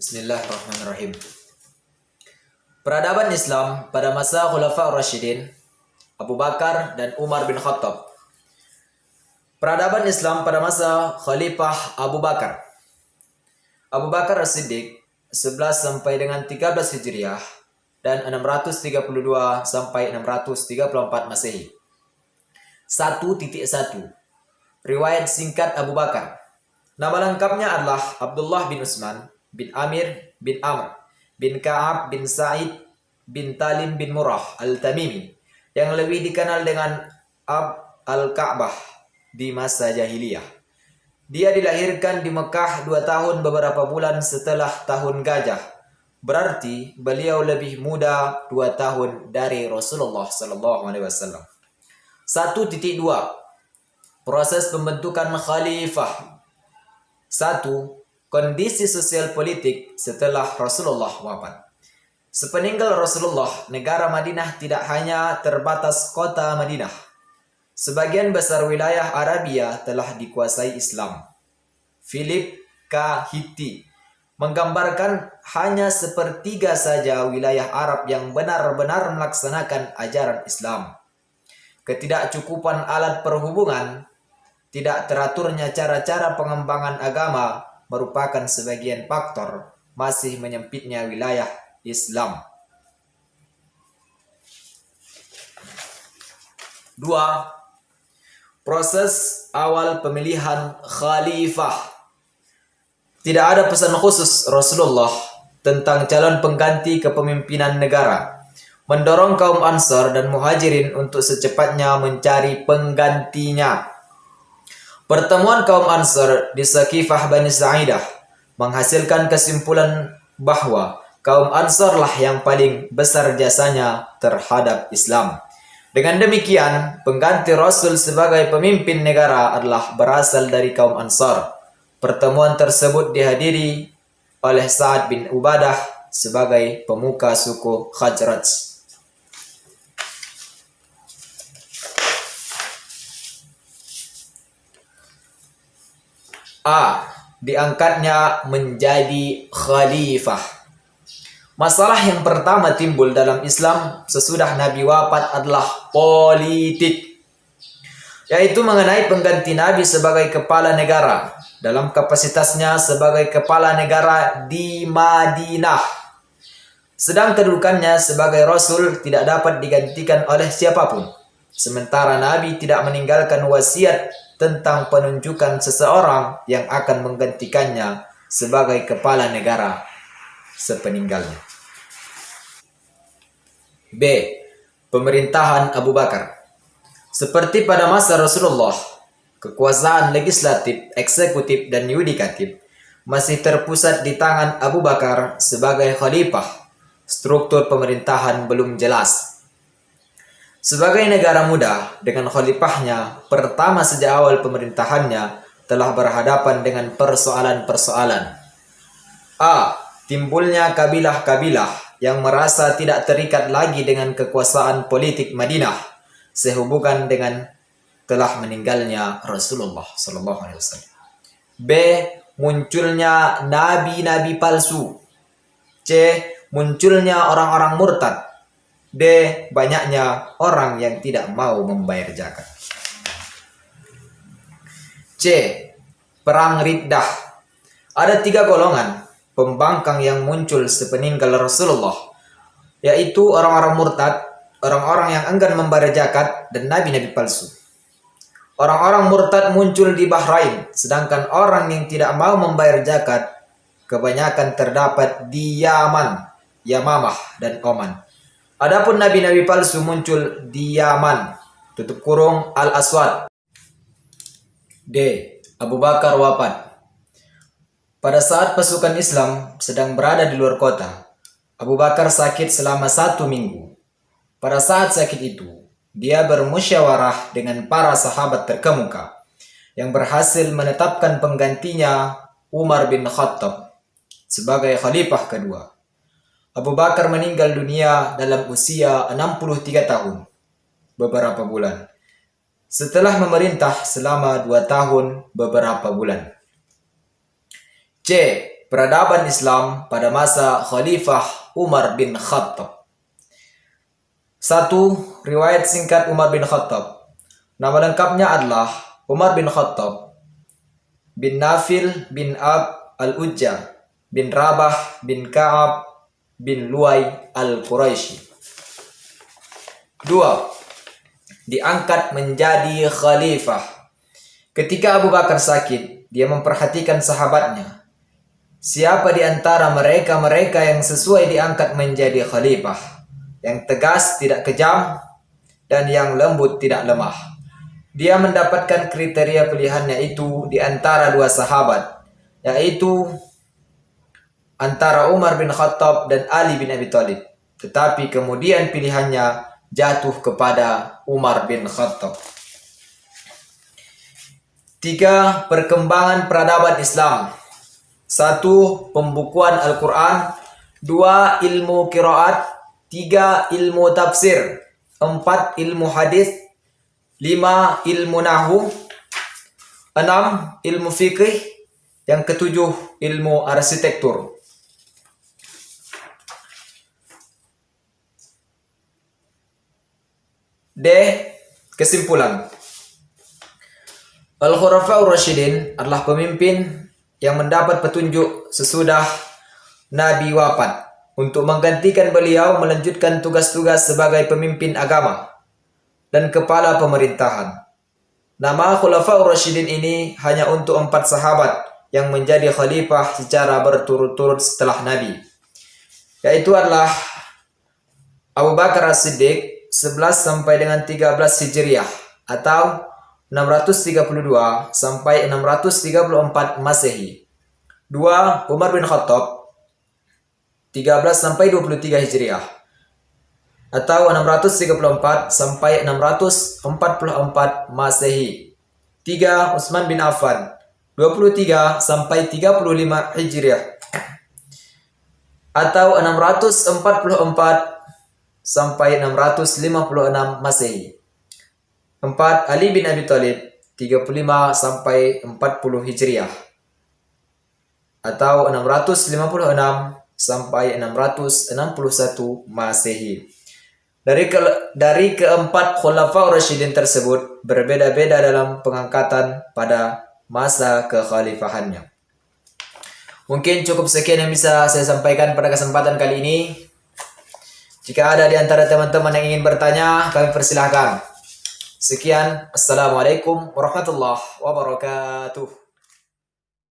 Bismillahirrahmanirrahim. Peradaban Islam pada masa Khulafaur Rasyidin, Abu Bakar dan Umar bin Khattab. Peradaban Islam pada masa Khalifah Abu Bakar. Abu Bakar As-Siddiq 11 sampai dengan 13 Hijriah dan 632 sampai 634 Masehi. 1.1 Riwayat singkat Abu Bakar. Nama lengkapnya adalah Abdullah bin Utsman bin Amir bin Amr bin Ka'ab bin Sa'id bin Talim bin Murrah al-Tamimi yang lebih dikenal dengan Ab al-Ka'bah di masa jahiliyah. Dia dilahirkan di Mekah 2 tahun beberapa bulan setelah tahun gajah. Berarti beliau lebih muda 2 tahun dari Rasulullah SAW. 1.2 Proses pembentukan khalifah. 1. Kondisi sosial politik setelah Rasulullah wafat. Sepeninggal Rasulullah, negara Madinah tidak hanya terbatas kota Madinah. Sebagian besar wilayah Arabia telah dikuasai Islam. Philip K. Hitti menggambarkan hanya sepertiga saja wilayah Arab yang benar-benar melaksanakan ajaran Islam. Ketidakcukupan alat perhubungan, tidak teraturnya cara-cara pengembangan agama merupakan sebagian faktor masih menyempitnya wilayah Islam. 2. Proses awal pemilihan khalifah. Tidak ada pesan khusus Rasulullah tentang calon pengganti kepemimpinan negara. Mendorong kaum Ansar dan Muhajirin untuk secepatnya mencari penggantinya. Pertemuan kaum Ansar di Saqifah Bani Sa'idah menghasilkan kesimpulan bahwa kaum Ansar lah yang paling besar jasanya terhadap Islam. Dengan demikian, pengganti Rasul sebagai pemimpin negara adalah berasal dari kaum Ansar. Pertemuan tersebut dihadiri oleh Sa'ad bin Ubadah sebagai pemuka suku Khazraj. A. Diangkatnya menjadi khalifah. Masalah yang pertama timbul dalam Islam sesudah Nabi wafat adalah politik, yaitu mengenai pengganti Nabi sebagai kepala negara dalam kapasitasnya sebagai kepala negara di Madinah. Sedang kedudukannya sebagai Rasul tidak dapat digantikan oleh siapapun. Sementara Nabi tidak meninggalkan wasiat tentang penunjukan seseorang yang akan menggantikannya sebagai kepala negara sepeninggalnya. B. Pemerintahan Abu Bakar. Seperti pada masa Rasulullah, kekuasaan legislatif, eksekutif, dan yudikatif masih terpusat di tangan Abu Bakar sebagai khalifah. Struktur pemerintahan belum jelas. Sebagai negara muda, dengan khalifahnya, pertama sejak awal pemerintahannya telah berhadapan dengan persoalan-persoalan. A. Timbulnya kabilah-kabilah yang merasa tidak terikat lagi dengan kekuasaan politik Madinah sehubungan dengan telah meninggalnya Rasulullah SAW. B. Munculnya nabi-nabi palsu. C. Munculnya orang-orang murtad. D. Banyaknya orang yang tidak mau membayar zakat. C. Perang Riddah. Ada 3 golongan pembangkang yang muncul sepeninggal Rasulullah, yaitu orang-orang murtad, orang-orang yang enggan membayar zakat, dan nabi-nabi palsu. Orang-orang murtad muncul di Bahrain, sedangkan orang yang tidak mau membayar zakat kebanyakan terdapat di Yaman, Yamamah, dan Oman. Adapun nabi-nabi palsu muncul di Yaman, (Al-Aswad). D. Abu Bakar wafat. Pada saat pasukan Islam sedang berada di luar kota, Abu Bakar sakit selama 1 minggu. Pada saat sakit itu, dia bermusyawarah dengan para sahabat terkemuka yang berhasil menetapkan penggantinya Umar bin Khattab sebagai khalifah kedua. Abu Bakar meninggal dunia dalam usia 63 tahun, beberapa bulan, setelah memerintah selama 2 tahun, beberapa bulan. C. peradaban Islam pada masa Khalifah Umar bin Khattab. 1. Riwayat singkat Umar bin Khattab. Nama lengkapnya adalah Umar bin Khattab bin Nafil bin Ab al-Ujjah bin Rabah bin Ka'ab bin Luay al-Quraisy. 2. Diangkat menjadi khalifah. Ketika Abu Bakar sakit, dia memperhatikan sahabatnya. Siapa di antara mereka yang sesuai diangkat menjadi khalifah? Yang tegas, tidak kejam, dan yang lembut, tidak lemah. Dia mendapatkan kriteria pilihannya itu di antara dua sahabat, yaitu antara Umar bin Khattab dan Ali bin Abi Thalib. Tetapi kemudian pilihannya jatuh kepada Umar bin Khattab. 3. Perkembangan peradaban Islam. 1. Pembukuan Al-Quran. 2. Ilmu qiraat. 3. Ilmu tafsir. 4. Ilmu hadis. 5. Ilmu nahwu. 6. Ilmu fikih. Yang ketujuh, ilmu arsitektur. D. Kesimpulan. Al-Khulafaur Rasyidin adalah pemimpin yang mendapat petunjuk sesudah Nabi wafat untuk menggantikan beliau melanjutkan tugas-tugas sebagai pemimpin agama dan kepala pemerintahan. Nama Khulafaur Rasyidin ini hanya untuk 4 sahabat yang menjadi khalifah secara berturut-turut setelah Nabi, yaitu adalah Abu Bakar As-Siddiq 11 sampai dengan 13 Hijriah atau 632 sampai 634 Masehi. 2. Umar bin Khattab 13 sampai 23 Hijriah atau 634 sampai 644 Masehi. 3. Utsman bin Affan 23 sampai 35 Hijriah atau 644 sampai 656 Masehi. 4. Ali bin Abi Thalib 35 sampai 40 Hijriah atau 656 sampai 661 Masehi. Dari keempat Khulafaur Rasyidin tersebut berbeda-beda dalam pengangkatan pada masa kekhalifahannya. Mungkin cukup sekian yang bisa saya sampaikan pada kesempatan kali ini. Jika ada di antara teman-teman yang ingin bertanya, kami persilahkan. Sekian, Assalamualaikum warahmatullahi wabarakatuh.